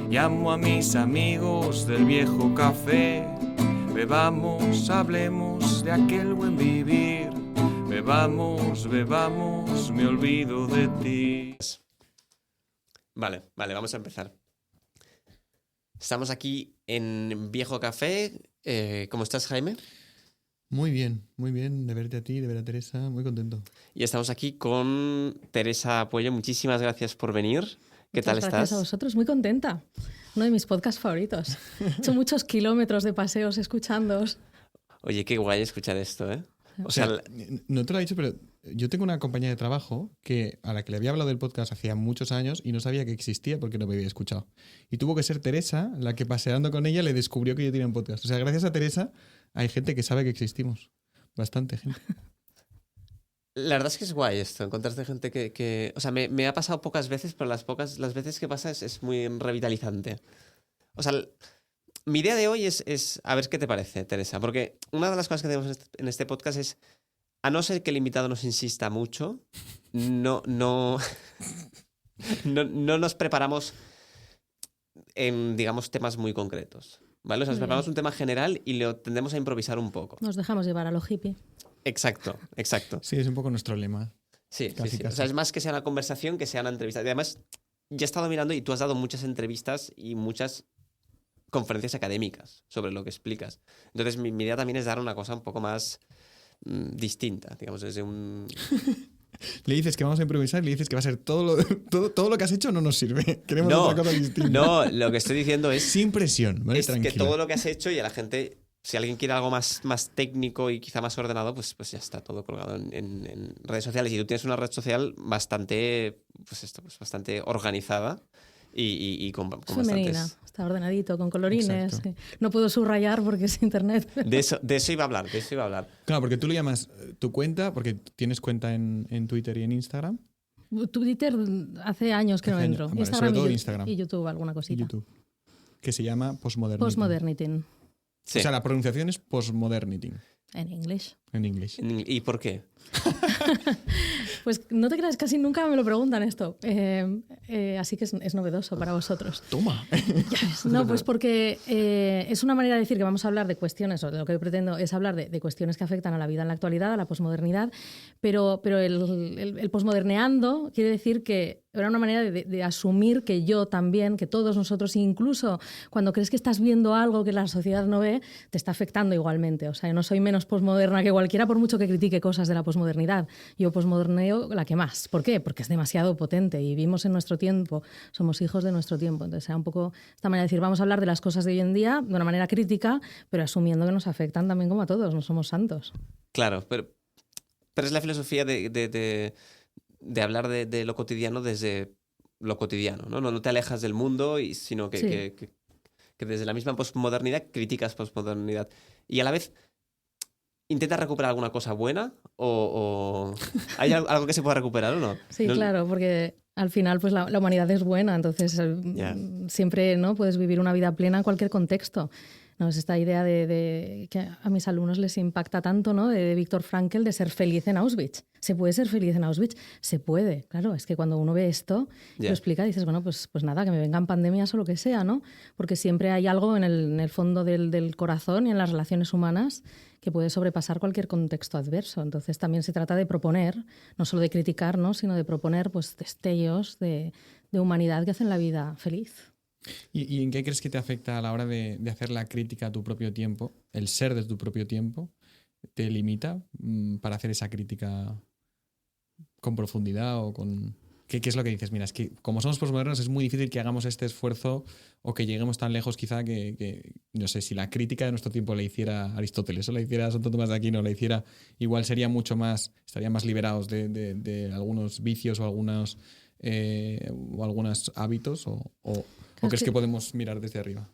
Llamo a mis amigos del viejo café. Bebamos, hablemos de aquel buen vivir. Bebamos, bebamos, me olvido de ti. Vale, vamos a empezar. Estamos aquí en Viejo Café. ¿Cómo estás, Jaime? Muy bien, de verte a ti, de ver a Teresa, muy contento. Y estamos aquí con Teresa Apoyo. Muchísimas gracias por venir. ¿Qué tal estás? Gracias a vosotros, muy contenta. Uno de mis podcasts favoritos. He hecho muchos kilómetros de paseos escuchándoos. Oye, qué guay escuchar esto, ¿eh? O sea, no te lo he dicho, pero yo tengo una compañía de trabajo a la que le había hablado del podcast hacía muchos años y no sabía que existía porque no me había escuchado. Y tuvo que ser Teresa la que, paseando con ella, le descubrió que yo tenía un podcast. O sea, gracias a Teresa hay gente que sabe que existimos. Bastante gente. La verdad es que es guay esto, encontrarte gente que... O sea, me ha pasado pocas veces, pero las veces que pasa es muy revitalizante. O sea, mi idea de hoy es a ver qué te parece, Teresa, porque una de las cosas que tenemos en este podcast es, a no ser que el invitado nos insista mucho, no nos preparamos en, digamos, temas muy concretos, ¿vale? O sea, nos preparamos un tema general y lo tendemos a improvisar un poco. Nos dejamos llevar a lo hippie. Exacto. Sí, es un poco nuestro lema. Sí. Casi. O sea, es más que sea una conversación que sea una entrevista. Y además, ya he estado mirando y tú has dado muchas entrevistas y muchas conferencias académicas sobre lo que explicas. Entonces, mi idea también es dar una cosa un poco más distinta, digamos, desde un... Le dices que vamos a improvisar y le dices que va a ser todo lo que has hecho no nos sirve. Queremos otra cosa distinta. No, lo que estoy diciendo es... Sin presión, ¿vale? Es Tranquila. que todo lo que has hecho y a la gente... Si alguien quiere algo más técnico y quizá más ordenado, pues ya está todo colgado en redes sociales. Y tú tienes una red social bastante, bastante organizada y con femenina, bastantes... está ordenadito, con colorines. Exacto. No puedo subrayar porque es internet. De eso iba a hablar, Claro, porque tú lo llamas tu cuenta, porque tienes cuenta en Twitter y en Instagram. Twitter hace años que no entro. Vale, Instagram, sobre todo Instagram. Y YouTube, alguna cosita. Y YouTube. Que se llama Postmodernity. Postmodernity. Sí. O sea, la pronunciación es Postmodernity. En inglés. En inglés. ¿Y por qué? Pues no te creas, casi nunca me lo preguntan esto. Así que es novedoso para vosotros. Toma. No, pues porque es una manera de decir que vamos a hablar de cuestiones, o de lo que yo pretendo es hablar de cuestiones que afectan a la vida en la actualidad, a la posmodernidad, pero el posmoderneando quiere decir que era una manera de asumir que yo también, que todos nosotros, incluso cuando crees que estás viendo algo que la sociedad no ve, te está afectando igualmente. O sea, yo no soy menos posmoderna que cualquiera por mucho que critique cosas de la posmodernidad. Yo posmoderneo la que más. ¿Por qué? Porque es demasiado potente y vivimos en nuestro tiempo, somos hijos de nuestro tiempo. Entonces era un poco esta manera de decir, vamos a hablar de las cosas de hoy en día de una manera crítica, pero asumiendo que nos afectan también como a todos, no somos santos. Claro, pero es la filosofía de hablar de lo cotidiano desde lo cotidiano, ¿no? No te alejas del mundo, sino que desde la misma posmodernidad criticas posmodernidad. Y a la vez intentas recuperar alguna cosa buena o ¿hay algo que se pueda recuperar o no? Sí, ¿No? claro, porque al final pues la humanidad es buena, entonces siempre, ¿no?, puedes vivir una vida plena en cualquier contexto. No, es esta idea de que a mis alumnos les impacta tanto, ¿no?, de Viktor Frankl, de ser feliz en Auschwitz. ¿Se puede ser feliz en Auschwitz? Se puede, claro. Es que cuando uno ve esto y lo explica, dices, bueno, pues nada, que me vengan pandemias o lo que sea, ¿no? Porque siempre hay algo en el fondo del corazón y en las relaciones humanas que puede sobrepasar cualquier contexto adverso. Entonces también se trata de proponer, no solo de criticar, ¿no?, sino de proponer pues destellos de humanidad que hacen la vida feliz. ¿Y en qué crees que te afecta a la hora de hacer la crítica a tu propio tiempo? ¿El ser de tu propio tiempo te limita para hacer esa crítica con profundidad o con...? ¿Qué es lo que dices? Mira, es que como somos posmodernos es muy difícil que hagamos este esfuerzo o que lleguemos tan lejos quizá que no sé, si la crítica de nuestro tiempo la hiciera Aristóteles o la hiciera Santo Tomás de Aquino, la hiciera, igual sería mucho más, estarían más liberados de algunos vicios o algunos hábitos o crees que podemos mirar desde arriba?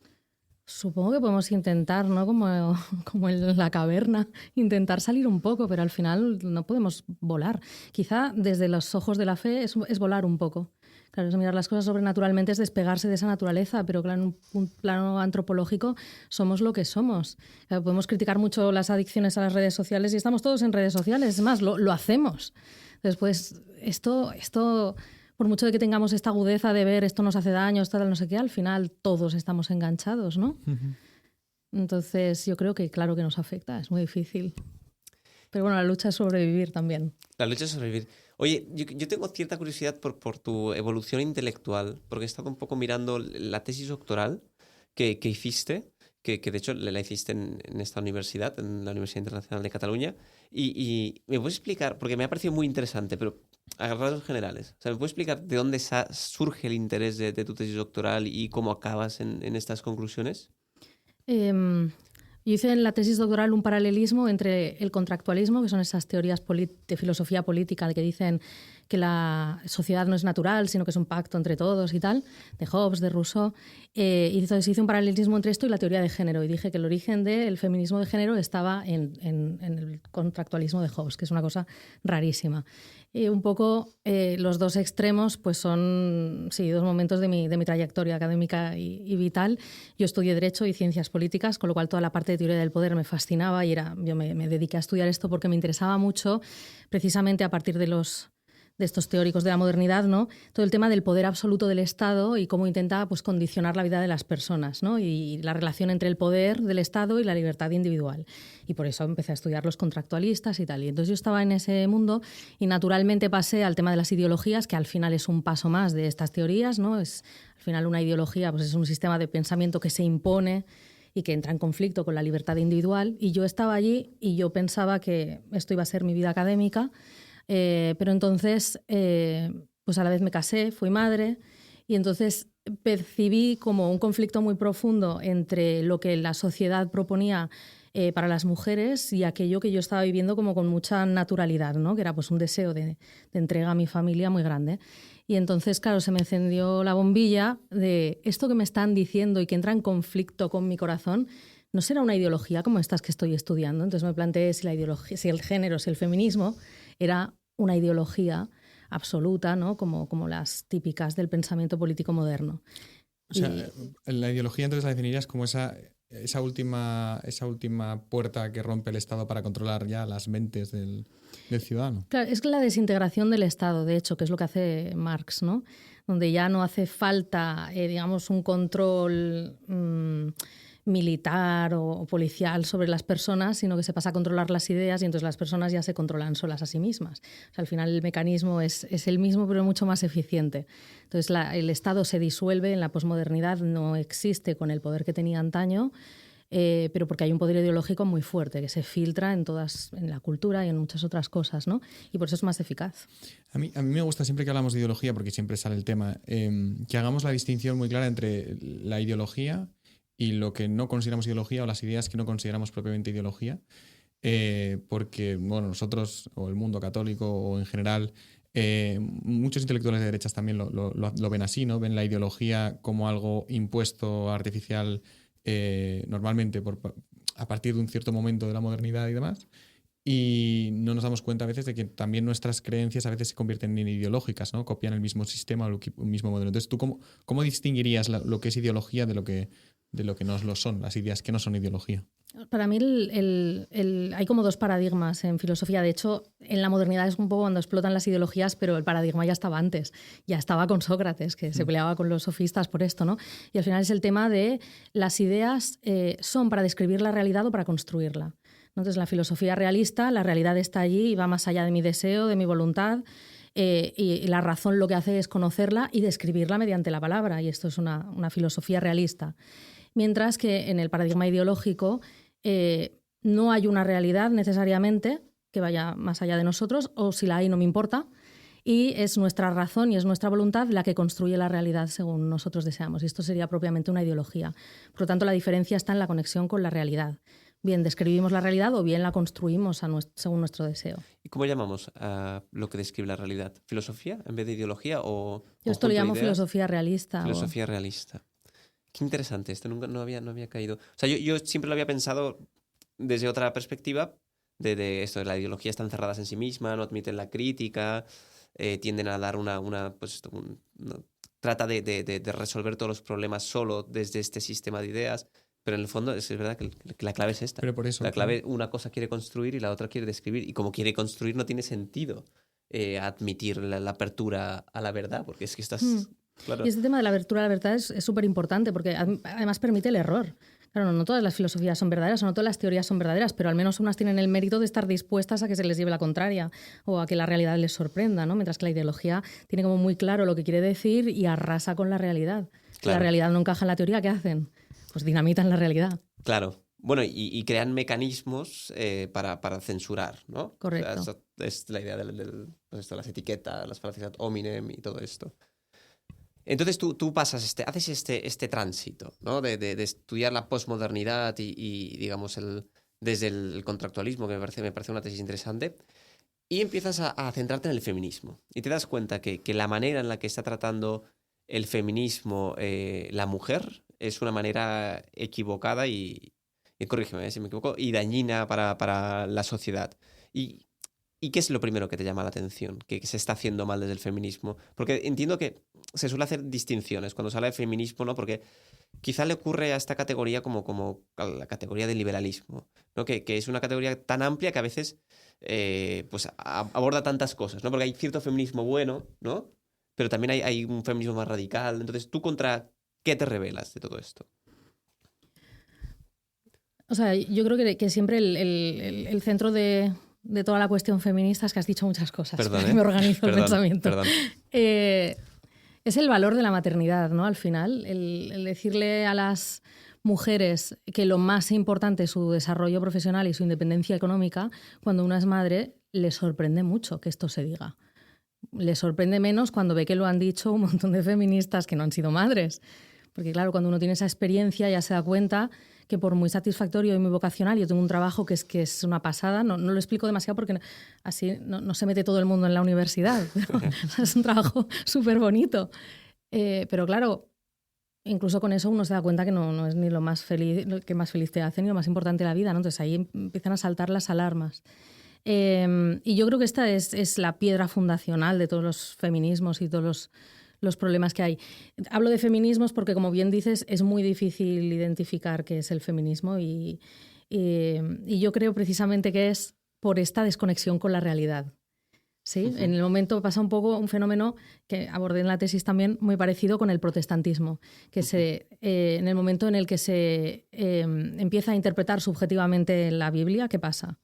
Supongo que podemos intentar, ¿no?, como en la caverna, intentar salir un poco, pero al final no podemos volar. Quizá desde los ojos de la fe es volar un poco. Claro, es mirar las cosas sobrenaturalmente, es despegarse de esa naturaleza, pero claro, en un plano antropológico somos lo que somos. Claro, podemos criticar mucho las adicciones a las redes sociales y estamos todos en redes sociales, es más, lo hacemos. Entonces, pues esto por mucho de que tengamos esta agudeza de ver esto nos hace daño, esto tal, no sé qué, al final todos estamos enganchados, ¿no? Entonces yo creo que claro que nos afecta, es muy difícil. Pero bueno, la lucha es sobrevivir también. La lucha es sobrevivir. Oye, yo tengo cierta curiosidad por tu evolución intelectual, porque he estado un poco mirando la tesis doctoral que hiciste, que de hecho la hiciste en esta universidad, en la Universidad Internacional de Cataluña, y me puedes explicar, porque me ha parecido muy interesante, pero a rasgos generales, o sea, ¿me puedes explicar de dónde surge el interés de tu tesis doctoral y cómo acabas en estas conclusiones? Yo hice en la tesis doctoral un paralelismo entre el contractualismo, que son esas teorías de filosofía política que dicen que la sociedad no es natural, sino que es un pacto entre todos y tal, de Hobbes, de Rousseau. Y entonces hice un paralelismo entre esto y la teoría de género. Y dije que el origen del feminismo de género estaba en el contractualismo de Hobbes, que es una cosa rarísima. Un poco los dos extremos pues son sí, dos momentos de mi trayectoria académica y vital. Yo estudié Derecho y Ciencias Políticas, con lo cual toda la parte de teoría del poder me fascinaba y yo me dediqué a estudiar esto porque me interesaba mucho, precisamente a partir de estos teóricos de la modernidad, ¿no? Todo el tema del poder absoluto del Estado y cómo intenta pues, condicionar la vida de las personas, ¿no? Y la relación entre el poder del Estado y la libertad individual. Y por eso empecé a estudiar los contractualistas y tal. Y entonces yo estaba en ese mundo y naturalmente pasé al tema de las ideologías, que al final es un paso más de estas teorías, ¿no? Al final una ideología pues, es un sistema de pensamiento que se impone y que entra en conflicto con la libertad individual. Y yo estaba allí y yo pensaba que esto iba a ser mi vida académica. Pero entonces, pues a la vez me casé, fui madre y entonces percibí como un conflicto muy profundo entre lo que la sociedad proponía para las mujeres y aquello que yo estaba viviendo como con mucha naturalidad, ¿no? Que era pues un deseo de entrega a mi familia muy grande. Y entonces, claro, se me encendió la bombilla de esto que me están diciendo y que entra en conflicto con mi corazón. ¿No será una ideología como estas que estoy estudiando? Entonces me planteé si la ideología, si el género, si el feminismo era una ideología absoluta, ¿no? Como las típicas del pensamiento político moderno. O sea, la ideología entonces la definirías como esa última puerta que rompe el Estado para controlar ya las mentes del ciudadano. Claro, es la desintegración del Estado, de hecho, que es lo que hace Marx, ¿no? Donde ya no hace falta, digamos, un control militar o policial sobre las personas, sino que se pasa a controlar las ideas y entonces las personas ya se controlan solas a sí mismas. O sea, al final el mecanismo es el mismo, pero mucho más eficiente. Entonces el Estado se disuelve en la posmodernidad, no existe con el poder que tenía antaño, pero porque hay un poder ideológico muy fuerte que se filtra en la cultura y en muchas otras cosas, ¿no? Y por eso es más eficaz. A mí me gusta siempre que hablamos de ideología, porque siempre sale el tema, que hagamos la distinción muy clara entre la ideología y lo que no consideramos ideología o las ideas que no consideramos propiamente ideología, porque bueno, nosotros o el mundo católico o en general muchos intelectuales de derechas también lo ven así, ¿no? Ven la ideología como algo impuesto artificial normalmente a partir de un cierto momento de la modernidad y demás, y no nos damos cuenta a veces de que también nuestras creencias a veces se convierten en ideológicas, ¿no? Copian el mismo sistema o el mismo modelo. Entonces, ¿tú cómo distinguirías lo que es ideología de lo que no lo son, las ideas que no son ideología? Para mí hay como dos paradigmas en filosofía. De hecho, en la modernidad es un poco cuando explotan las ideologías, pero el paradigma ya estaba antes. Ya estaba con Sócrates, que se peleaba con los sofistas por esto, ¿no? Y al final es el tema de las ideas son para describir la realidad o para construirla. Entonces, la filosofía realista, la realidad está allí y va más allá de mi deseo, de mi voluntad. Y la razón lo que hace es conocerla y describirla mediante la palabra. Y esto es una filosofía realista. Mientras que en el paradigma ideológico no hay una realidad necesariamente que vaya más allá de nosotros, o si la hay no me importa, y es nuestra razón y es nuestra voluntad la que construye la realidad según nosotros deseamos. Y esto sería propiamente una ideología. Por lo tanto, la diferencia está en la conexión con la realidad. Bien describimos la realidad o bien la construimos según nuestro deseo. ¿Y cómo llamamos a lo que describe la realidad? ¿Filosofía en vez de ideología? O yo esto lo llamo filosofía realista. Filosofía realista. Qué interesante, esto nunca no había caído. O sea, yo siempre lo había pensado desde otra perspectiva, de esto de la ideología, están cerradas en sí misma, no admiten la crítica, tienden a dar trata de resolver todos los problemas solo desde este sistema de ideas. Pero en el fondo es verdad que la clave es esta. Pero por eso, la clave, una cosa quiere construir y la otra quiere describir. Y como quiere construir no tiene sentido admitir la apertura a la verdad, porque es que estás... Claro. Y este tema de la apertura a la verdad es súper importante porque además permite el error. Claro, no todas las filosofías son verdaderas o no todas las teorías son verdaderas, pero al menos unas tienen el mérito de estar dispuestas a que se les lleve la contraria o a que la realidad les sorprenda, ¿no? Mientras que la ideología tiene como muy claro lo que quiere decir y arrasa con la realidad. Si la realidad no encaja en la teoría, ¿qué hacen? Pues dinamitan la realidad. Claro. Bueno, y crean mecanismos para censurar, ¿no? Correcto. O sea, es la idea pues esto, las etiquetas, las falacias ad hominem y todo esto. Entonces tú pasas haces este tránsito, ¿no? De estudiar la posmodernidad y digamos, desde el contractualismo, que me parece una tesis interesante, y empiezas a centrarte en el feminismo. Y te das cuenta que la manera en la que está tratando el feminismo la mujer es una manera equivocada y corrígeme si me equivoco, y dañina para la sociedad. ¿Y qué es lo primero que te llama la atención? Que se está haciendo mal desde el feminismo. Porque entiendo que se suele hacer distinciones cuando se habla de feminismo, ¿no? Porque quizá le ocurre a esta categoría como a la categoría del liberalismo, ¿no? Que es una categoría tan amplia que a veces pues aborda tantas cosas, ¿no? Porque hay cierto feminismo bueno, ¿no? Pero también hay un feminismo más radical. Entonces, ¿tú contra qué te rebelas de todo esto? O sea, yo creo que siempre el centro de toda la cuestión feminista es que has dicho muchas cosas. Perdón, me organizo el pensamiento. Perdón. Es el valor de la maternidad, ¿no? Al final, el decirle a las mujeres que lo más importante es su desarrollo profesional y su independencia económica, cuando una es madre, le sorprende mucho que esto se diga. Le sorprende menos cuando ve que lo han dicho un montón de feministas que no han sido madres. Porque claro, cuando uno tiene esa experiencia ya se da cuenta que por muy satisfactorio y muy vocacional, yo tengo un trabajo que es una pasada, no lo explico demasiado porque así no se mete todo el mundo en la universidad, es un trabajo súper bonito. Pero claro, incluso con eso uno se da cuenta que no es ni lo más feliz, lo que más feliz te hace ni lo más importante de la vida, ¿no? Entonces ahí empiezan a saltar las alarmas. Y yo creo que esta es la piedra fundacional de todos los feminismos y todos los problemas que hay. Hablo de feminismos porque, como bien dices, es muy difícil identificar qué es el feminismo y yo creo precisamente que es por esta desconexión con la realidad. ¿Sí? Uh-huh. En el momento pasa un poco un fenómeno que abordé en la tesis también muy parecido con el protestantismo, que uh-huh. En el momento en el que se empieza a interpretar subjetivamente la Biblia, ¿qué pasa?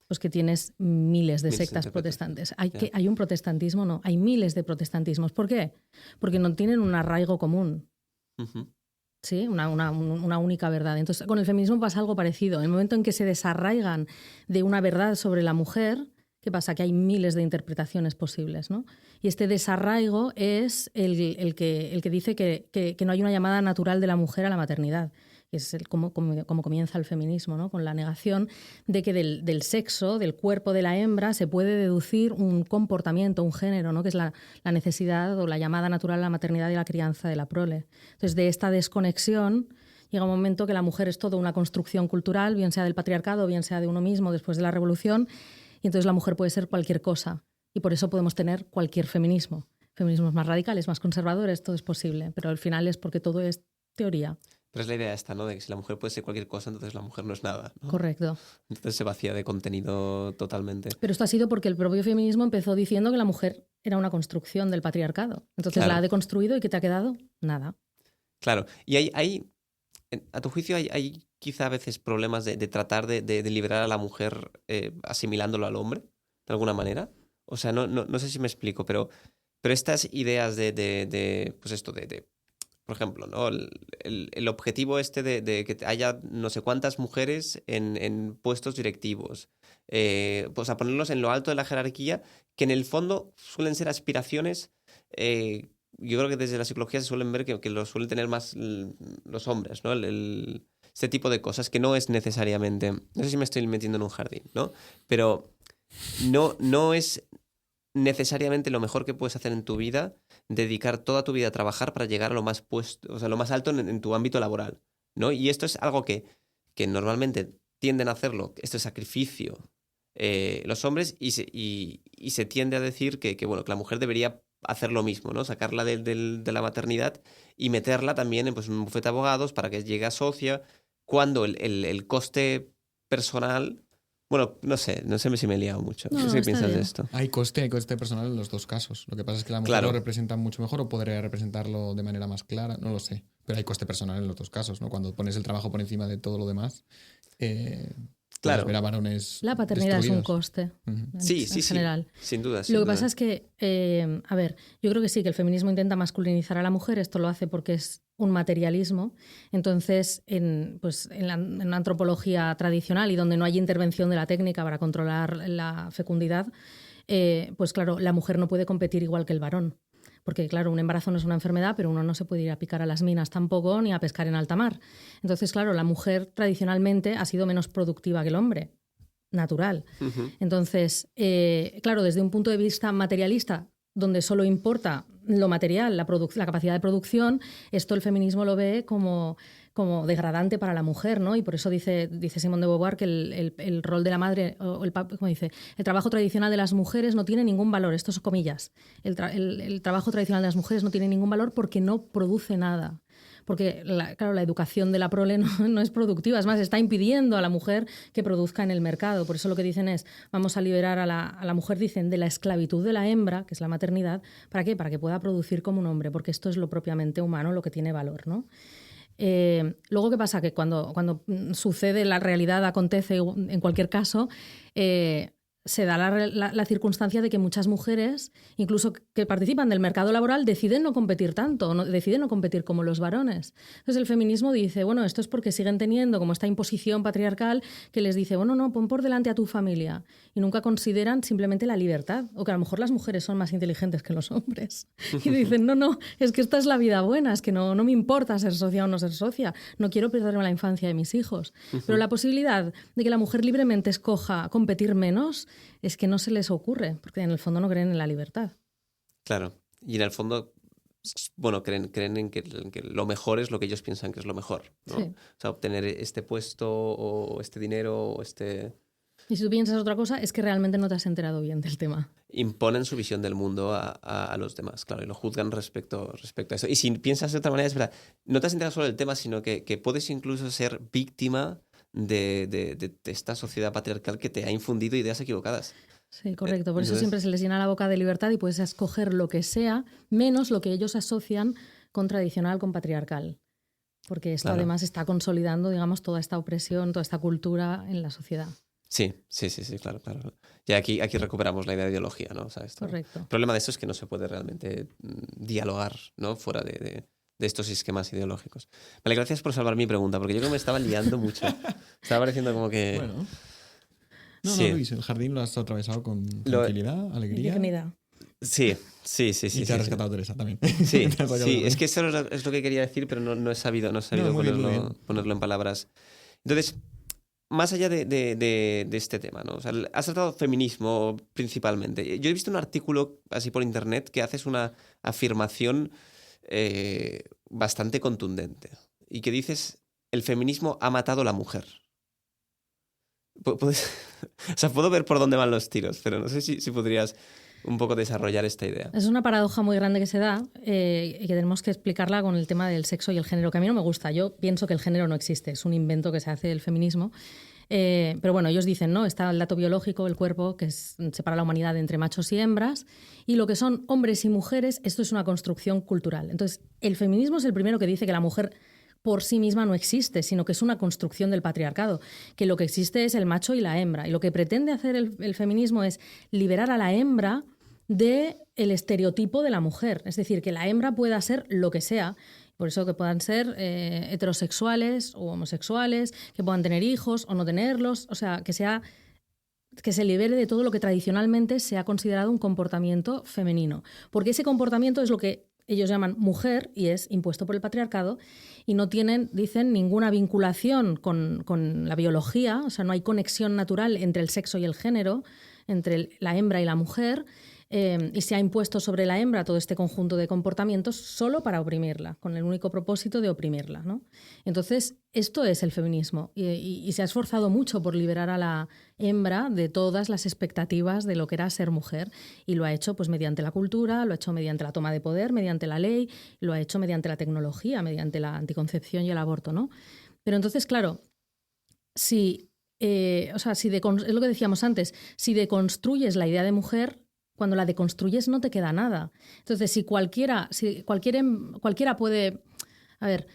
Pues que tienes miles de sectas protestantes. ¿Hay un protestantismo? No, hay miles de protestantismos. ¿Por qué? Porque no tienen un arraigo común. Uh-huh. ¿Sí? Una única verdad. Entonces, con el feminismo pasa algo parecido. En el momento en que se desarraigan de una verdad sobre la mujer, ¿qué pasa? Que hay miles de interpretaciones posibles, ¿no? Y este desarraigo es el que dice que no hay una llamada natural de la mujer a la maternidad. Es cómo comienza el feminismo, ¿no? Con la negación de que del sexo, del cuerpo de la hembra, se puede deducir un comportamiento, un género, ¿no? Que es la necesidad o la llamada natural a la maternidad y la crianza de la prole. Entonces, de esta desconexión llega un momento que la mujer es toda una construcción cultural, bien sea del patriarcado, bien sea de uno mismo después de la revolución, y entonces la mujer puede ser cualquier cosa. Y por eso podemos tener cualquier feminismo. Feminismos más radicales, más conservadores, todo es posible. Pero al final es porque todo es teoría. Pero es la idea esta, ¿no? De que si la mujer puede ser cualquier cosa, entonces la mujer no es nada, ¿no? Correcto. Entonces se vacía de contenido totalmente. Pero esto ha sido porque el propio feminismo empezó diciendo que la mujer era una construcción del patriarcado. Entonces claro. La ha deconstruido y ¿qué te ha quedado? Nada. Claro. Y hay a tu juicio, hay quizá a veces problemas de tratar de liberar a la mujer asimilándolo al hombre, de alguna manera. O sea, no sé si me explico, pero estas ideas pues esto, por ejemplo, ¿no? El objetivo de que haya no sé cuántas mujeres en puestos directivos, pues a ponerlos en lo alto de la jerarquía, que en el fondo suelen ser aspiraciones, yo creo que desde la psicología se suelen ver que lo suelen tener más los hombres, ¿no? Este tipo de cosas que no es necesariamente, no sé si me estoy metiendo en un jardín, ¿no? Pero no es necesariamente lo mejor que puedes hacer en tu vida dedicar toda tu vida a trabajar para llegar a lo más lo más alto en tu ámbito laboral, ¿no? Y esto es algo que normalmente tienden a hacerlo, este sacrificio, los hombres, y se tiende a decir que la mujer debería hacer lo mismo, ¿no? Sacarla de la maternidad y meterla también en un bufete de abogados para que llegue a socia, cuando el coste personal Bueno, no sé si me he liado mucho. No, ¿Qué es que está piensas bien. de esto? Hay coste personal en los dos casos. Lo que pasa es que la mujer Claro. lo representa mucho mejor o podría representarlo de manera más clara, no lo sé. Pero hay coste personal en los dos casos, ¿no? Cuando pones el trabajo por encima de todo lo demás, Claro. puedes ver a varones La paternidad es un destruidos. coste. Ujú. Sí, En general. sin duda. Lo que pasa es que, a ver, yo creo que sí, que el feminismo intenta masculinizar a la mujer, esto lo hace porque es un materialismo. Entonces, en la antropología tradicional y donde no hay intervención de la técnica para controlar la fecundidad, pues claro, la mujer no puede competir igual que el varón. Porque, claro, un embarazo no es una enfermedad, pero uno no se puede ir a picar a las minas tampoco ni a pescar en alta mar. Entonces, claro, la mujer tradicionalmente ha sido menos productiva que el hombre. Natural. Ujú. Entonces, claro, desde un punto de vista materialista, donde solo importa lo material, la capacidad de producción, esto el feminismo lo ve como degradante para la mujer, ¿no? Y por eso dice Simone de Beauvoir que el rol de la madre, o como dice, el trabajo tradicional de las mujeres no tiene ningún valor, esto son comillas, el trabajo tradicional de las mujeres no tiene ningún valor porque no produce nada. Porque, claro, la educación de la prole no es productiva. Es más, está impidiendo a la mujer que produzca en el mercado. Por eso lo que dicen es, vamos a liberar a la mujer, dicen, de la esclavitud de la hembra, que es la maternidad. ¿Para qué? Para que pueda producir como un hombre, porque esto es lo propiamente humano, lo que tiene valor, ¿no? Luego, ¿qué pasa? Que cuando sucede, la realidad acontece en cualquier caso, se da la circunstancia de que muchas mujeres, incluso que participan del mercado laboral, deciden no competir tanto, deciden no competir como los varones. Entonces el feminismo dice, bueno, esto es porque siguen teniendo como esta imposición patriarcal que les dice, bueno, no, pon por delante a tu familia. Y nunca consideran simplemente la libertad. O que a lo mejor las mujeres son más inteligentes que los hombres. Y dicen, no, es que esta es la vida buena, es que no me importa ser socia o no ser socia, no quiero perderme la infancia de mis hijos. Pero la posibilidad de que la mujer libremente escoja competir menos es que no se les ocurre, porque en el fondo no creen en la libertad. Claro. Y en el fondo, bueno, creen en que lo mejor es lo que ellos piensan que es lo mejor, ¿no? Sí. O sea, obtener este puesto o este dinero o este... Y si tú piensas otra cosa, es que realmente no te has enterado bien del tema. Imponen su visión del mundo a los demás, claro, y lo juzgan respecto a eso. Y si piensas de otra manera, es verdad, no te has enterado solo del tema, sino que puedes incluso ser víctima de esta sociedad patriarcal que te ha infundido ideas equivocadas. Sí, correcto. Por eso Entonces- siempre se les llena la boca de libertad y puedes escoger lo que sea, menos lo que ellos asocian con tradicional, con patriarcal. Porque esto Claro. además está consolidando, digamos, toda esta opresión, toda esta cultura en la sociedad. Sí, claro. Y aquí recuperamos la idea de ideología, ¿no? O sea, Correcto. El problema de esto es que no se puede realmente dialogar, ¿no? Fuera de estos esquemas ideológicos. Vale, gracias por salvar mi pregunta, porque yo creo que me estaba liando mucho. Estaba pareciendo como que... Bueno. No, Sí. no, Luis, el jardín lo has atravesado con Lo- tranquilidad, alegría. Dignidad. Sí. Y te ha rescatado Teresa también. Sí, Te ha sacado sí, de- es que eso es lo que quería decir, pero no he sabido muy bien, muy bien. ponerlo en palabras. Entonces, más allá de este tema, ¿no? O sea, has tratado feminismo principalmente. Yo he visto un artículo así por internet que haces una afirmación bastante contundente y que dices, el feminismo ha matado a la mujer. O sea, puedo ver por dónde van los tiros, pero no sé si podrías un poco desarrollar esta idea. Es una paradoja muy grande que se da y que tenemos que explicarla con el tema del sexo y el género, que a mí no me gusta. Yo pienso que el género no existe, es un invento que se hace del feminismo. Pero bueno, ellos dicen, ¿no? Está el dato biológico, el cuerpo, que separa la humanidad entre machos y hembras, y lo que son hombres y mujeres, esto es una construcción cultural. Entonces, el feminismo es el primero que dice que la mujer por sí misma no existe, sino que es una construcción del patriarcado, que lo que existe es el macho y la hembra. Y lo que pretende hacer el feminismo es liberar a la hembra del estereotipo de la mujer. Es decir, que la hembra pueda ser lo que sea. Por eso que puedan ser heterosexuales o homosexuales, que puedan tener hijos o no tenerlos. O sea, que se libere de todo lo que tradicionalmente se ha considerado un comportamiento femenino. Porque ese comportamiento es lo que ellos llaman mujer y es impuesto por el patriarcado y no tienen, dicen, ninguna vinculación con la biología, o sea, no hay conexión natural entre el sexo y el género, entre la hembra y la mujer, y se ha impuesto sobre la hembra todo este conjunto de comportamientos solo para oprimirla, con el único propósito de oprimirla, ¿no? Entonces, esto es el feminismo y se ha esforzado mucho por liberar a la hembra de todas las expectativas de lo que era ser mujer y lo ha hecho pues mediante la cultura, lo ha hecho mediante la toma de poder, mediante la ley, lo ha hecho mediante la tecnología, mediante la anticoncepción y el aborto, ¿no? Pero entonces, claro, si o sea, es lo que decíamos antes, si deconstruyes la idea de mujer, cuando la deconstruyes no te queda nada. Entonces, si cualquiera puede... A ver,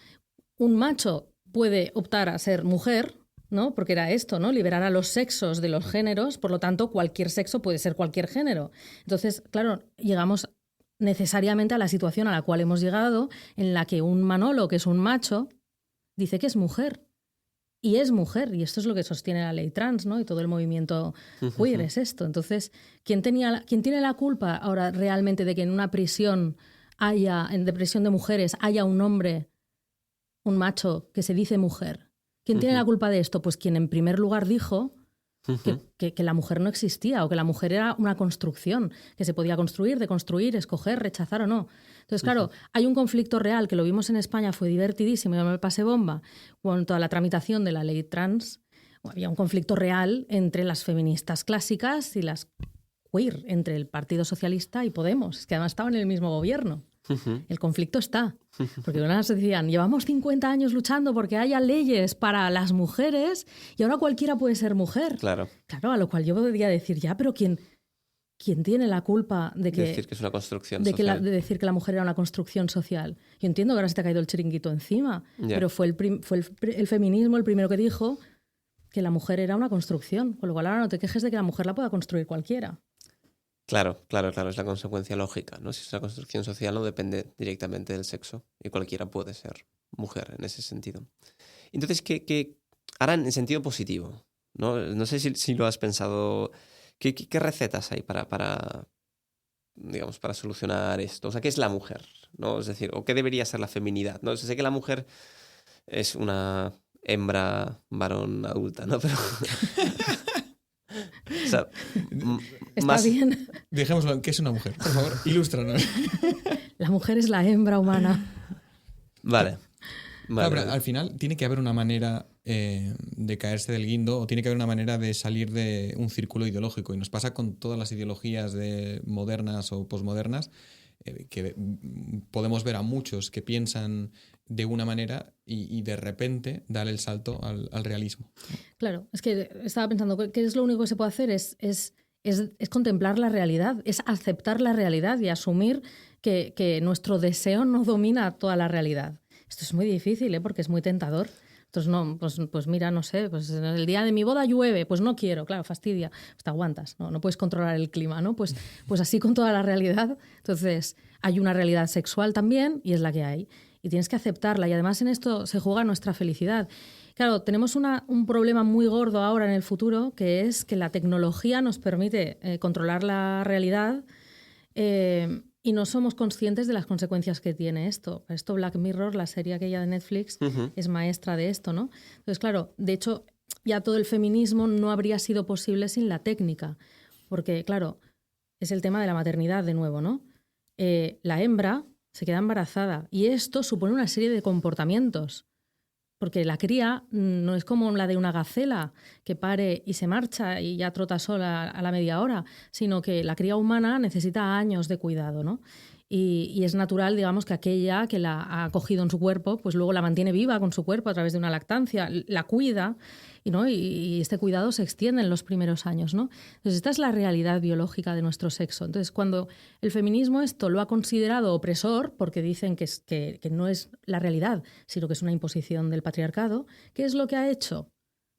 un macho puede optar a ser mujer, ¿no? Porque era esto, ¿no? Liberar a los sexos de los géneros, por lo tanto, cualquier sexo puede ser cualquier género. Entonces, claro, llegamos necesariamente a la situación a la cual hemos llegado, en la que un Manolo, que es un macho, dice que es mujer. Y es mujer, y esto es lo que sostiene la ley trans, ¿no? Y todo el movimiento queer es esto. Entonces, ¿quién tiene la culpa ahora realmente de que en una prisión en prisión de mujeres, haya un hombre, un macho, que se dice mujer? ¿Quién tiene la culpa de esto? Pues quien en primer lugar dijo que la mujer no existía, o que la mujer era una construcción, que se podía construir, deconstruir, escoger, rechazar o no. Entonces, claro, hay un conflicto real que lo vimos en España, fue divertidísimo, yo me pasé bomba, cuanto a la tramitación de la ley trans. Había un conflicto real entre las feministas clásicas y las queer, entre el Partido Socialista y Podemos, que además estaban en el mismo gobierno. El conflicto está. Porque unas decían, llevamos 50 años luchando porque haya leyes para las mujeres y ahora cualquiera puede ser mujer. Claro, a lo cual yo podría decir, ya, pero ¿quién tiene la culpa de decir que es una construcción social? De decir que la mujer era una construcción social? Yo entiendo que ahora se te ha caído el chiringuito encima, pero fue el feminismo el primero que dijo que la mujer era una construcción, con lo cual ahora no te quejes de que la mujer la pueda construir cualquiera. Claro, es la consecuencia lógica, ¿no? Si es una construcción social no depende directamente del sexo y cualquiera puede ser mujer en ese sentido. Entonces, ¿qué ahora en sentido positivo? No sé si lo has pensado, ¿qué recetas hay para solucionar esto? O sea, ¿qué es la mujer? ¿No? Es decir, ¿o qué debería ser la feminidad? ¿No? Sé que la mujer es una hembra varón adulta, ¿no? Pero... O sea, Está bien. Dejémoslo, ¿qué es una mujer? Por favor, ilústranos. La mujer es la hembra humana. Vale. Claro, pero al final tiene que haber una manera de caerse del guindo, o tiene que haber una manera de salir de un círculo ideológico. Y nos pasa con todas las ideologías modernas o posmodernas, que podemos ver a muchos que piensan de una manera y de repente dar el salto al realismo. Claro, es que estaba pensando, ¿qué es lo único que se puede hacer? Es contemplar la realidad, es aceptar la realidad y asumir que nuestro deseo no domina toda la realidad. Esto es muy difícil, porque es muy tentador. Entonces, no, pues mira, no sé, pues el día de mi boda llueve, pues no quiero, claro, fastidia. Pues te aguantas, no puedes controlar el clima, ¿no? Pues así con toda la realidad. Entonces, hay una realidad sexual también y es la que hay. Y tienes que aceptarla. Y además en esto se juega nuestra felicidad. Claro, tenemos un problema muy gordo ahora en el futuro, que es que la tecnología nos permite controlar la realidad y no somos conscientes de las consecuencias que tiene esto. Esto Black Mirror, la serie aquella de Netflix, es maestra de esto, ¿no? Entonces, claro, de hecho, ya todo el feminismo no habría sido posible sin la técnica. Porque, claro, es el tema de la maternidad de nuevo, ¿no? La hembra se queda embarazada y esto supone una serie de comportamientos. Porque la cría no es como la de una gacela que pare y se marcha y ya trota sola a la media hora, sino que la cría humana necesita años de cuidado, ¿no? Y es natural, digamos, que aquella que la ha acogido en su cuerpo, pues luego la mantiene viva con su cuerpo a través de una lactancia, la cuida, y este cuidado se extiende en los primeros años, ¿no? Entonces, esta es la realidad biológica de nuestro sexo. Entonces, cuando el feminismo esto lo ha considerado opresor, porque dicen que no es la realidad, sino que es una imposición del patriarcado, ¿qué es lo que ha hecho?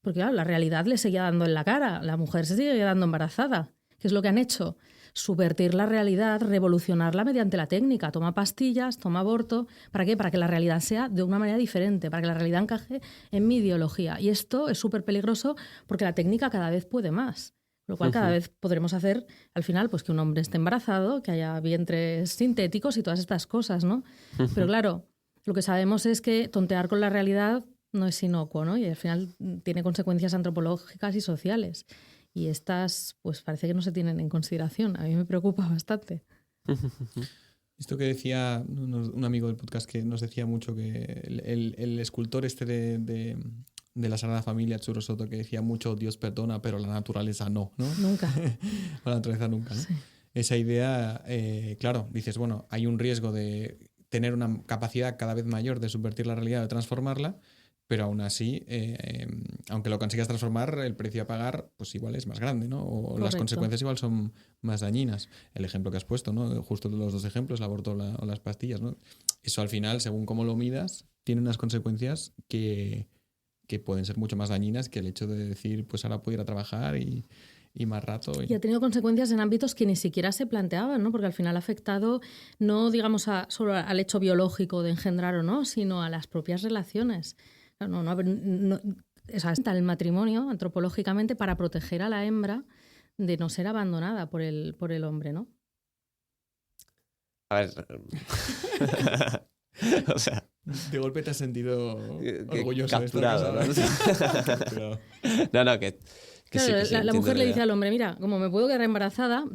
Porque claro, la realidad le seguía dando en la cara, la mujer se sigue quedando embarazada. ¿Qué es lo que han hecho? Subvertir la realidad, revolucionarla mediante la técnica. Toma pastillas, toma aborto. ¿Para qué? Para que la realidad sea de una manera diferente, para que la realidad encaje en mi ideología. Y esto es súper peligroso porque la técnica cada vez puede más. Lo cual cada vez podremos hacer, al final, pues que un hombre esté embarazado, que haya vientres sintéticos y todas estas cosas, ¿no? Pero claro, lo que sabemos es que tontear con la realidad no es inocuo, ¿no? Y al final tiene consecuencias antropológicas y sociales. Y estas, pues parece que no se tienen en consideración. A mí me preocupa bastante. Esto que decía un amigo del podcast, que nos decía mucho que el escultor de la Sagrada Familia, Churro Soto, que decía mucho Dios perdona, pero la naturaleza no, ¿no? Nunca. La naturaleza nunca, ¿no? Sí. Esa idea, claro, dices, bueno, hay un riesgo de tener una capacidad cada vez mayor de subvertir la realidad, de transformarla, pero aún así, aunque lo consigas transformar, el precio a pagar pues igual es más grande, ¿no? O las Correcto. consecuencias igual son más dañinas. El ejemplo que has puesto, ¿no? Justo los dos ejemplos, el aborto o las pastillas, ¿no? Eso al final, según cómo lo midas, tiene unas consecuencias que pueden ser mucho más dañinas que el hecho de decir, pues ahora puedo ir a trabajar y más rato. Y ha tenido consecuencias en ámbitos que ni siquiera se planteaban, ¿no? Porque al final ha afectado no, digamos, solo al hecho biológico de engendrar o no, sino a las propias relaciones. O sea, está el matrimonio antropológicamente para proteger a la hembra de no ser abandonada por el hombre, ¿no? A ver. O sea, De golpe te has sentido orgulloso capturado, de esto. ¿no? No, que Claro, sí, la mujer le dice al hombre, mira, como me puedo quedar embarazada,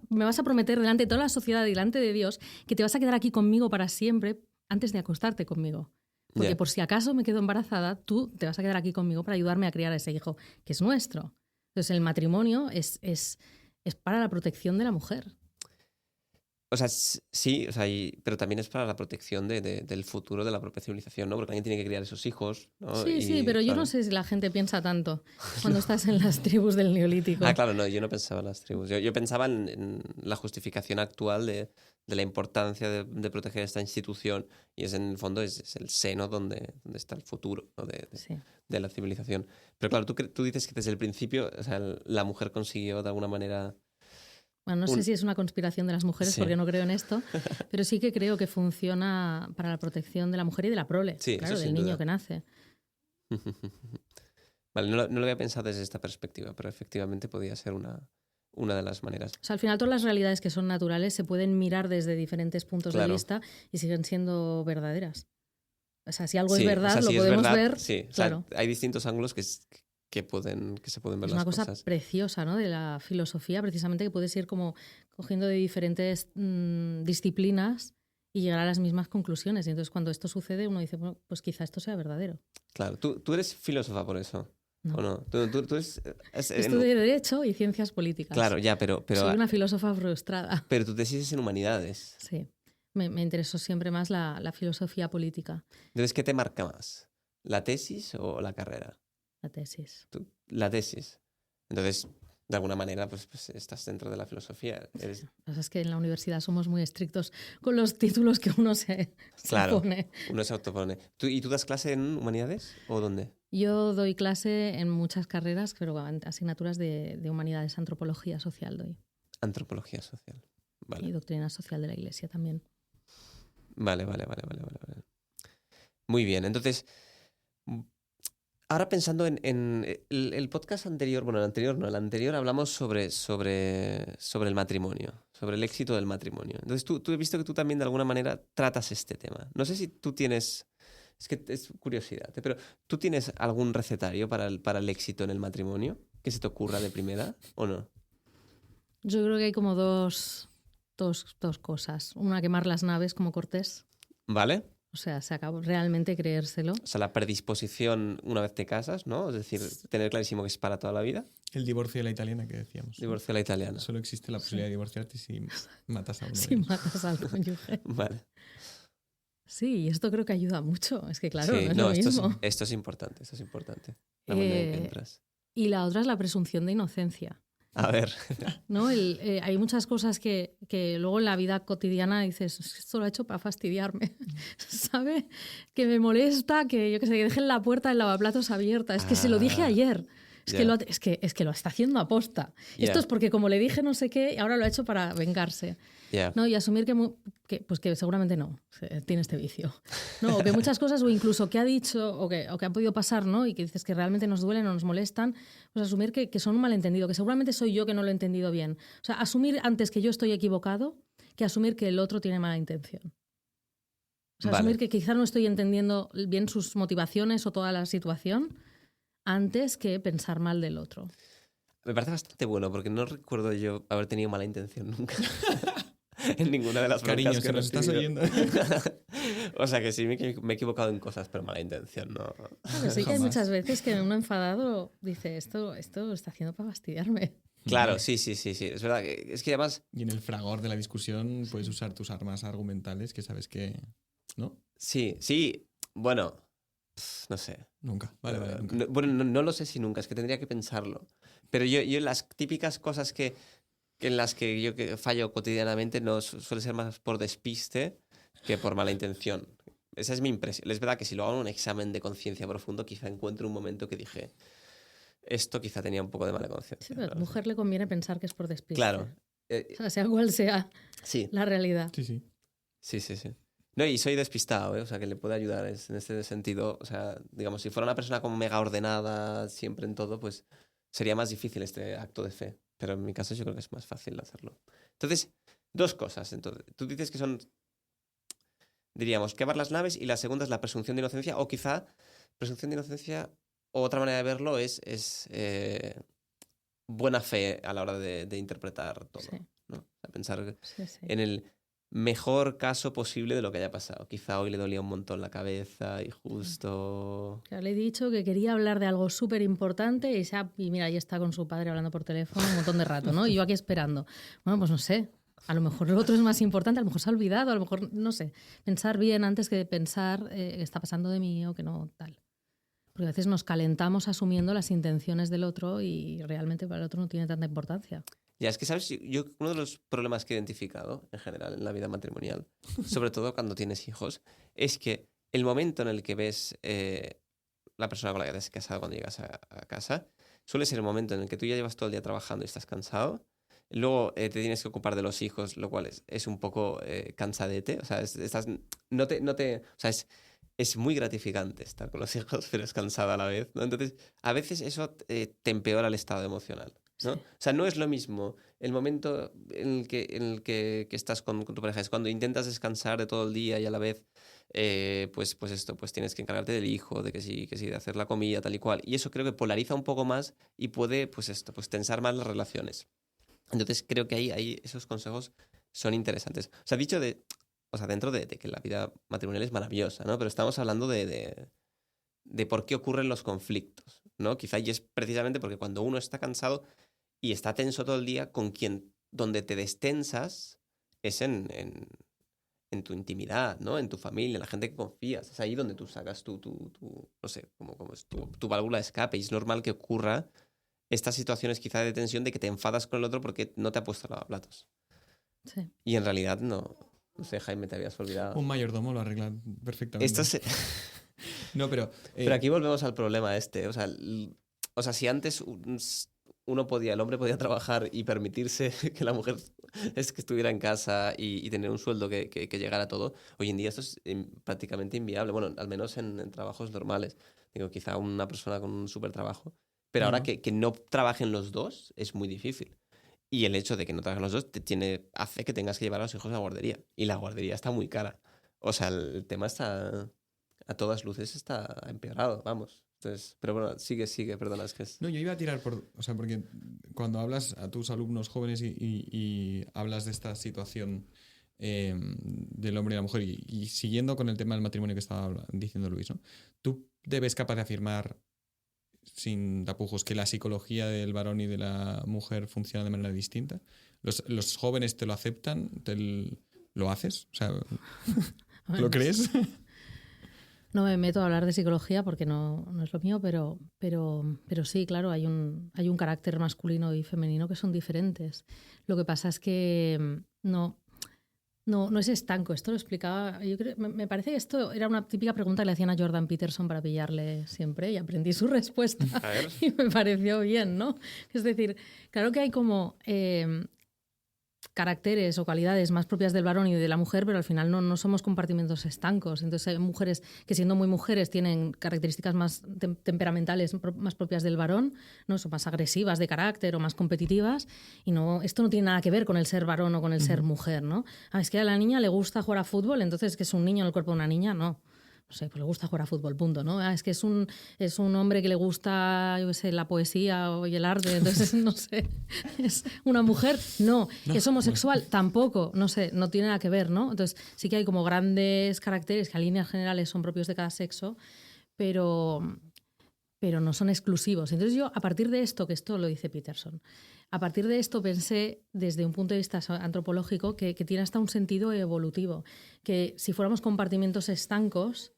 me vas a prometer delante de toda la sociedad, delante de Dios, que te vas a quedar aquí conmigo para siempre antes de acostarte conmigo. Porque por si acaso me quedo embarazada, tú te vas a quedar aquí conmigo para ayudarme a criar a ese hijo, que es nuestro. Entonces el matrimonio es para la protección de la mujer. O sea, sí, o sea, pero también es para la protección del futuro de la propia civilización, ¿no? Porque alguien tiene que criar esos hijos, ¿no? Sí, pero yo no sé si la gente piensa tanto cuando estás en las tribus del Neolítico. Claro, no, yo no pensaba en las tribus. Yo pensaba en la justificación actual de la importancia de proteger esta institución, y en el fondo es el seno donde está el futuro, ¿no? de la civilización. Pero claro, tú dices que desde el principio, o sea, la mujer consiguió de alguna manera... Bueno, no sé si es una conspiración de las mujeres, porque no creo en esto, pero sí que creo que funciona para la protección de la mujer y de la prole, claro, del niño que nace. Vale, no lo había pensado desde esta perspectiva, pero efectivamente podía ser una de las maneras. O sea, al final todas las realidades que son naturales se pueden mirar desde diferentes puntos de vista y siguen siendo verdaderas. O sea, si algo es verdad, lo podemos ver. Sí, claro. O sea, hay distintos ángulos que se pueden ver las cosas. Es una cosa preciosa, ¿no? De la filosofía, precisamente, que puedes ir como cogiendo de diferentes disciplinas y llegar a las mismas conclusiones. Y entonces cuando esto sucede, uno dice, bueno, pues quizá esto sea verdadero. Claro, tú eres filósofa por eso. No. ¿O no? Tú Estudié Derecho y Ciencias Políticas. Claro, ya, pero... Soy una filósofa frustrada. Pero tu tesis es en Humanidades. Sí, me interesó siempre más la filosofía política. Entonces, ¿qué te marca más? ¿La tesis o la carrera? La tesis. La tesis. Entonces, de alguna manera, pues estás dentro de la filosofía. Lo que pasa es que en la universidad somos muy estrictos con los títulos que uno se pone. Uno se autopone. ¿Y tú das clase en Humanidades o dónde? Yo doy clase en muchas carreras, pero asignaturas de Humanidades, Antropología Social doy. Antropología Social. Vale. Y Doctrina Social de la Iglesia también. Vale. Muy bien, entonces... Ahora pensando en el podcast anterior, bueno, el anterior hablamos sobre el matrimonio, sobre el éxito del matrimonio. Entonces tú he visto que tú también de alguna manera tratas este tema. No sé si tú tienes, es que es curiosidad, pero ¿tú tienes algún recetario para el éxito en el matrimonio que se te ocurra de primera o no? Yo creo que hay como dos cosas. Una, quemar las naves como Cortés. ¿Vale? O sea, se acabó realmente creérselo. O sea, la predisposición una vez te casas, ¿no? Es decir, tener clarísimo que es para toda la vida. El divorcio de la italiana que decíamos. Divorcio de la italiana. Solo existe la posibilidad de divorciarte si matas a uno. Si matas al cónyuge. Vale. Sí, y esto creo que ayuda mucho. Es que claro, sí, no es lo mismo. Esto es importante, La manera en que entras. Y la otra es la presunción de inocencia. A ver. ¿No? Hay muchas cosas que luego en la vida cotidiana dices, esto lo ha hecho para fastidiarme, ¿sabe? Que me molesta, que yo qué sé, que dejen la puerta del lavaplatos abierta. Es que se lo dije ayer. Es que lo está haciendo aposta. Esto es porque como le dije no sé qué, ahora lo ha hecho para vengarse. ¿No? Y asumir que seguramente no, tiene este vicio. ¿No? O que muchas cosas, o incluso que ha dicho, o que han podido pasar, ¿no? Y que dices que realmente nos duelen o nos molestan, pues asumir que son un malentendido, que seguramente soy yo que no lo he entendido bien. O sea, asumir antes que yo estoy equivocado que asumir que el otro tiene mala intención. O sea, asumir que quizá no estoy entendiendo bien sus motivaciones o toda la situación antes que pensar mal del otro. Me parece bastante bueno porque no recuerdo yo haber tenido mala intención nunca. En ninguna de las Cariño, que nos estás oyendo. O sea que sí me he equivocado en cosas, pero mala intención, ¿no? Claro, sí que hay muchas veces que uno enfadado dice, esto lo está haciendo para fastidiarme. Claro, sí. Es verdad que es que además... Y en el fragor de la discusión puedes usar tus armas argumentales que sabes que... ¿No? Sí. Bueno... no sé. Nunca. Vale, nunca. No lo sé si nunca, es que tendría que pensarlo. Pero yo las típicas cosas en las que yo fallo cotidianamente no suele ser más por despiste que por mala intención. Esa es mi impresión. Es verdad que si lo hago en un examen de conciencia profundo, quizá encuentre un momento que dije, esto quizá tenía un poco de mala conciencia. Sí, pero a la mujer le conviene pensar que es por despiste. Claro. O sea cual sea la realidad. Sí. Sí. No, y soy despistado, o sea, que le puede ayudar en este sentido. O sea, digamos, si fuera una persona como mega ordenada siempre en todo, pues sería más difícil este acto de fe. Pero en mi caso yo creo que es más fácil hacerlo. Entonces, dos cosas. Entonces, tú dices que son, diríamos, quemar las naves, y la segunda es la presunción de inocencia, o quizá presunción de inocencia, o otra manera de verlo es buena fe a la hora de interpretar todo. Sí. ¿no? O sea, pensar Sí. en el mejor caso posible de lo que haya pasado. Quizá hoy le dolía un montón la cabeza y justo... Ya le he dicho que quería hablar de algo súper importante y mira, ahí está con su padre hablando por teléfono un montón de rato, ¿no? Y yo aquí esperando. Bueno, pues no sé. A lo mejor lo otro es más importante, a lo mejor se ha olvidado, a lo mejor, no sé. Pensar bien antes que pensar que está pasando de mí o que no tal. Porque a veces nos calentamos asumiendo las intenciones del otro y realmente para el otro no tiene tanta importancia. Ya, es que, ¿sabes? Yo uno de los problemas que he identificado en general en la vida matrimonial, sobre todo cuando tienes hijos, es que el momento en el que ves la persona con la que te has casado cuando llegas a casa, suele ser el momento en el que tú ya llevas todo el día trabajando y estás cansado. Luego te tienes que ocupar de los hijos, lo cual es un poco cansadete. O sea, o sea, es muy gratificante estar con los hijos, pero es cansado a la vez, ¿no? Entonces, a veces eso te empeora el estado emocional, ¿no? Sí. O sea, no es lo mismo el momento en el que estás con tu pareja. Es cuando intentas descansar de todo el día y a la vez, pues tienes que encargarte del hijo, de que sí, de hacer la comida, tal y cual. Y eso creo que polariza un poco más y puede, pues tensar más las relaciones. Entonces creo que ahí esos consejos son interesantes. O sea, dentro de que la vida matrimonial es maravillosa, ¿no? Pero estamos hablando de por qué ocurren los conflictos, ¿no? Quizá y es precisamente porque cuando uno está cansado y está tenso todo el día, donde te destensas es en tu intimidad, ¿no? En tu familia, en la gente que confías. Es ahí donde tú sacas no sé, como es tu válvula de escape. Y es normal que ocurra estas situaciones quizá de tensión, de que te enfadas con el otro porque no te ha puesto lavaplatos. Sí. Y en realidad no sé, Jaime, te habías olvidado. Un mayordomo lo arregla perfectamente. No, pero... Pero aquí volvemos al problema este. O sea, si antes el hombre podía trabajar y permitirse que la mujer que estuviera en casa y tener un sueldo que llegara a todo, hoy en día esto es prácticamente inviable. Bueno, al menos en trabajos normales. Digo, quizá una persona con un súper trabajo. Pero ahora que no trabajen los dos es muy difícil. Y el hecho de que no trabajen los dos hace que tengas que llevar a los hijos a la guardería. Y la guardería está muy cara. O sea, el tema está... A todas luces está empeorado, vamos. Entonces, pero bueno, sigue, perdona, es que es... No, yo iba a tirar o sea, porque cuando hablas a tus alumnos jóvenes y hablas de esta situación del hombre y la mujer y siguiendo con el tema del matrimonio que estaba diciendo Luis, ¿no? ¿Tú te ves capaz de afirmar sin tapujos que la psicología del varón y de la mujer funciona de manera distinta? ¿Los jóvenes te lo aceptan? ¿Lo haces? O sea, ¿lo crees? No me meto a hablar de psicología porque no es lo mío, pero sí, claro, hay un carácter masculino y femenino que son diferentes. Lo que pasa es que no es estanco. Esto lo explicaba. Me parece que esto era una típica pregunta que le hacían a Jordan Peterson para pillarle siempre y aprendí su respuesta. A ver. Y me pareció bien, ¿no? Es decir, claro que hay como caracteres o cualidades más propias del varón y de la mujer, pero al final no somos compartimentos estancos. Entonces hay mujeres que, siendo muy mujeres, tienen características más temperamentales más propias del varón, ¿no? Son más agresivas de carácter o más competitivas, y esto no tiene nada que ver con el ser varón o con el ser mujer, ¿no? Es que a la niña le gusta jugar a fútbol, entonces que es un niño en el cuerpo de una niña, no. No sé, pues le gusta jugar a fútbol, punto, ¿no? Es que es un hombre que le gusta, yo qué sé, la poesía y el arte, entonces, no sé, es una mujer, no. ¿Es homosexual? Tampoco, no sé, no tiene nada que ver, ¿no? Entonces, sí que hay como grandes caracteres que a líneas generales son propios de cada sexo, pero no son exclusivos. Entonces yo, a partir de esto, que esto lo dice Peterson, a partir de esto pensé, desde un punto de vista antropológico, que tiene hasta un sentido evolutivo, que si fuéramos compartimentos estancos,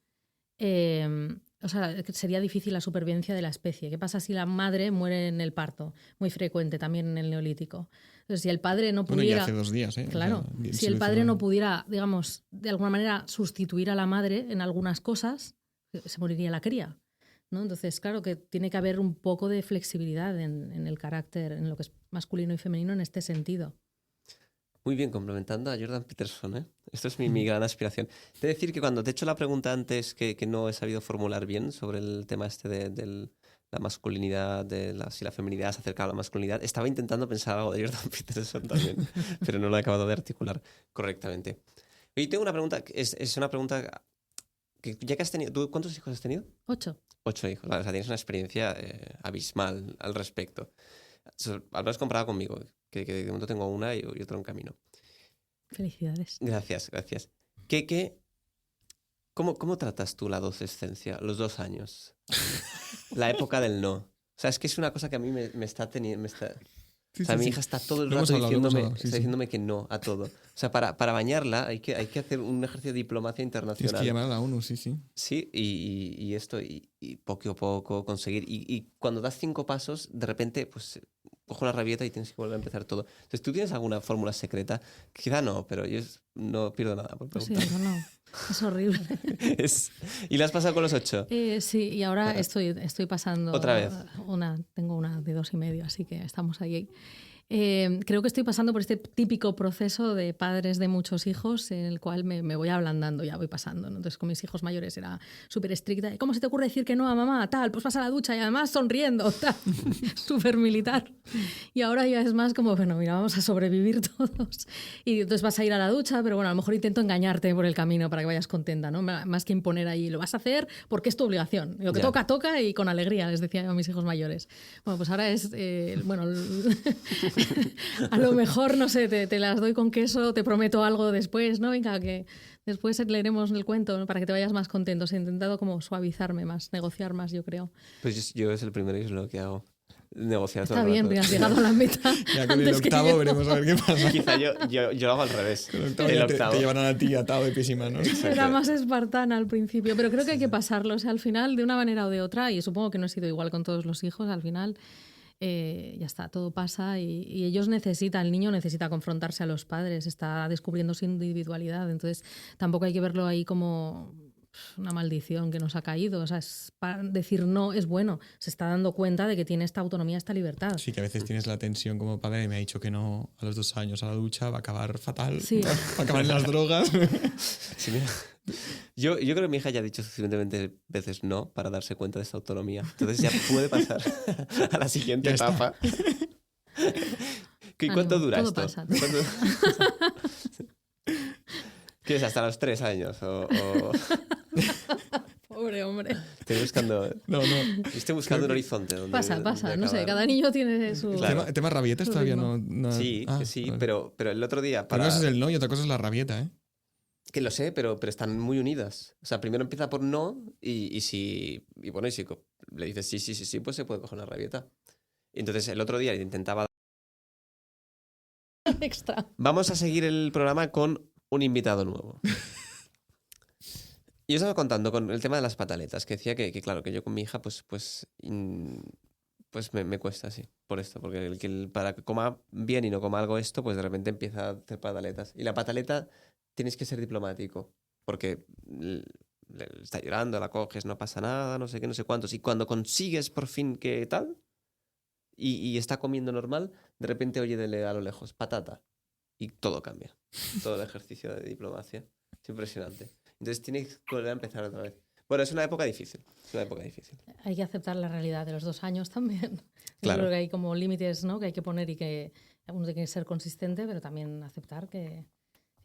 o o sea, sería difícil la supervivencia de la especie. ¿Qué pasa si la madre muere en el parto? Muy frecuente también en el Neolítico. Entonces, si el padre no pudiera... Bueno, y hace 2 días, ¿eh? Claro, O sea, si el padre no pudiera, digamos, de alguna manera sustituir a la madre en algunas cosas, se moriría la cría, ¿no? Entonces, claro que tiene que haber un poco de flexibilidad en el carácter, en lo que es masculino y femenino en este sentido. Muy bien, complementando a Jordan Peterson, ¿eh? Esto es mi gran aspiración. Te he de decir que cuando te he hecho la pregunta antes que no he sabido formular bien sobre el tema este de la masculinidad, si la feminidad se acerca a la masculinidad, estaba intentando pensar algo de Jordan Peterson también, pero no lo he acabado de articular correctamente. Y tengo una pregunta, es una pregunta que ya que has tenido... ¿Tú cuántos hijos has tenido? 8. 8 hijos, o sea, tienes una experiencia abismal al respecto. Al menos comparado conmigo, que de momento tengo una y otra en camino. Felicidades. Gracias. ¿Cómo tratas tú la adolescencia, los 2 años? La época del no. O sea, es que es una cosa que a mí me está teniendo... Sí, o sea, sí, mi sí. hija está todo el Lo hemos rato hablado, diciéndome, sí, está sí. diciéndome que no a todo. O sea, para bañarla hay que hacer un ejercicio de diplomacia Tienes internacional. que llamar a la ONU, sí, sí. Sí, y esto, y poco a poco conseguir. Y cuando das 5 pasos, de repente, pues cojo una rabieta y tienes que volver a empezar todo. Entonces, ¿tú tienes alguna fórmula secreta? Quizá no, pero yo no pierdo nada por Pues sí, preguntar. no. Es horrible. ¿Y la has pasado con los 8? Sí, y ahora estoy pasando... ¿Otra vez? Tengo una de 2,5, así que estamos ahí. Creo que estoy pasando por este típico proceso de padres de muchos hijos en el cual me voy ablandando, ya voy pasando, ¿no? Entonces con mis hijos mayores era súper estricta. ¿Cómo se te ocurre decir que no a mamá? Tal, pues vas a la ducha y además sonriendo, tal. Súper militar. Y ahora ya es más como, bueno, mira, vamos a sobrevivir todos. Y entonces vas a ir a la ducha, pero bueno, a lo mejor intento engañarte por el camino para que vayas contenta, ¿no? Más que imponer ahí, lo vas a hacer porque es tu obligación. Lo que toca, toca y con alegría, les decía yo a mis hijos mayores. Bueno, pues ahora es, bueno... A lo mejor, no sé, te las doy con queso, te prometo algo después, ¿no? Venga, que después leeremos el cuento, ¿no? Para que te vayas más contentos. He intentado como suavizarme más, negociar más, yo creo. Pues yo es el primero y es lo que hago. Negociar todo Está el bien, rato. has llegado a la meta. Ya con el antes que octavo yo. veremos a ver qué pasa. Quizá yo lo hago al revés. Con el octavo El ya octavo. te llevarán a ti atado de pies y manos. Era más espartana al principio, pero creo que hay que pasarlo. O sea, al final, de una manera o de otra, y supongo que no he sido igual con todos los hijos, al final... ya está, todo pasa y ellos el niño necesita confrontarse a los padres, está descubriendo su individualidad, entonces tampoco hay que verlo ahí como una maldición que nos ha caído, o sea, decir no es bueno, se está dando cuenta de que tiene esta autonomía, esta libertad. Sí, que a veces tienes la tensión como padre, me ha dicho que no a los 2 años a la ducha, va a acabar fatal, Sí. va a acabar en las drogas. Sí, mira. Yo creo que mi hija ya ha dicho suficientemente veces no para darse cuenta de esta autonomía. Entonces ya puede pasar a la siguiente Ya está. etapa. ¿Y cuánto dura todo esto? pasa. ¿Qué es? ¿Hasta los 3 años? O... Pobre hombre. No. Estoy buscando un horizonte. Donde, Pasa, donde no sé, acabar. cada niño tiene su... Claro. ¿Tema rabietas Su todavía ritmo. no? Sí, Ah, que sí, vale. pero el otro día Una para... cosa es el no y otra cosa es la rabieta, ¿eh? Que lo sé, pero están muy unidas. O sea, primero empieza por no y si le dices sí, pues se puede coger una rabieta. Y entonces el otro día intentaba... extra. Vamos a seguir el programa con un invitado nuevo. Yo estaba contando con el tema de las pataletas, que decía que claro, que yo con mi hija pues me cuesta así, por esto, porque para que coma bien y no coma algo esto, pues de repente empieza a hacer pataletas. Y la pataleta tienes que ser diplomático, porque está llorando, la coges, no pasa nada, no sé qué, no sé cuántos. Y cuando consigues por fin que tal, y está comiendo normal, de repente oye a lo lejos, patata. Y todo cambia. Todo el ejercicio de diplomacia. Es impresionante. Entonces tienes que volver a empezar otra vez. Bueno, es una época difícil. Hay que aceptar la realidad de los 2 años también. Claro. Yo creo que hay como límites, ¿no? Que hay que poner y que uno tiene que ser consistente, pero también aceptar que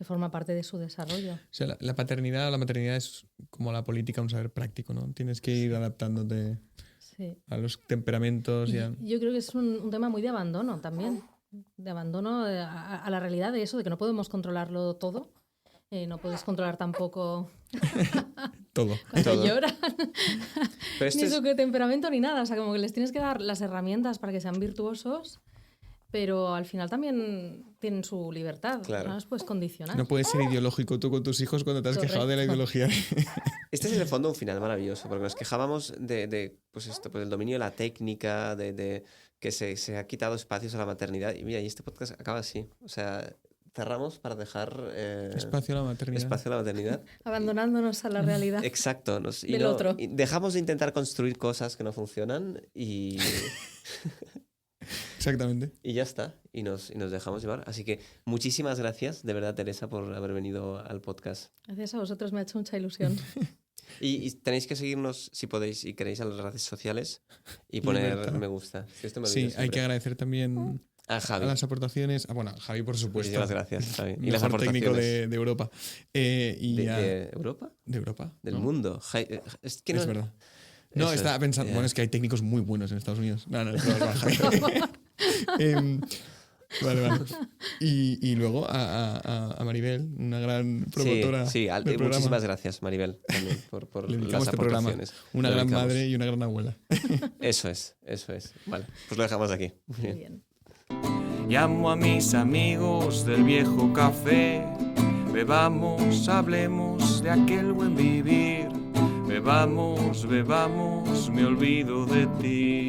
forma parte de su desarrollo. O sea, la paternidad o la maternidad es como la política, un saber práctico, ¿no? Tienes que ir adaptándote Sí. a los temperamentos. Yo creo que es un tema muy de abandono también, de abandono a la realidad de eso, de que no podemos controlarlo todo, no puedes controlar tampoco Todo. cuando Todo. lloran, Pero esto ni es... su temperamento ni nada, o sea, como que les tienes que dar las herramientas para que sean virtuosos, pero al final también tienen su libertad. Claro. No los puedes condicionar. No puedes ser ideológico tú con tus hijos cuando te has quejado de la ideología. Este es en el fondo un final maravilloso, porque nos quejábamos pues del dominio de la técnica, de que se ha quitado espacios a la maternidad. Y mira, y este podcast acaba así. O sea, cerramos para dejar espacio a la maternidad. Espacio a la maternidad. Abandonándonos a la realidad. Exacto. Del otro. Y dejamos de intentar construir cosas que no funcionan y... Exactamente. Y ya está. Y nos dejamos llevar. Así que muchísimas gracias, de verdad, Teresa, por haber venido al podcast. Gracias a vosotros, me ha hecho mucha ilusión. Y tenéis que seguirnos, si podéis y queréis, a las redes sociales y poner me gusta. Esto me sí, hay que agradecer también a Javi. A las aportaciones. Bueno, a Javi, por supuesto. Muchísimas gracias, Javi. Y las aportaciones. Técnico de Europa. ¿De Europa? De Europa. Del mundo. Es verdad. No, estaba pensando. Bueno, es que hay técnicos muy buenos en Estados Unidos. No, Javi. Vale. Y luego a Maribel, una gran promotora. Sí, muchísimas gracias, Maribel, también por las aportaciones. Una gran madre y una gran abuela. Eso es. Vale, pues lo dejamos aquí. Muy bien. Llamo a mis amigos del viejo café. Bebamos, hablemos de aquel buen vivir. Bebamos, me olvido de ti.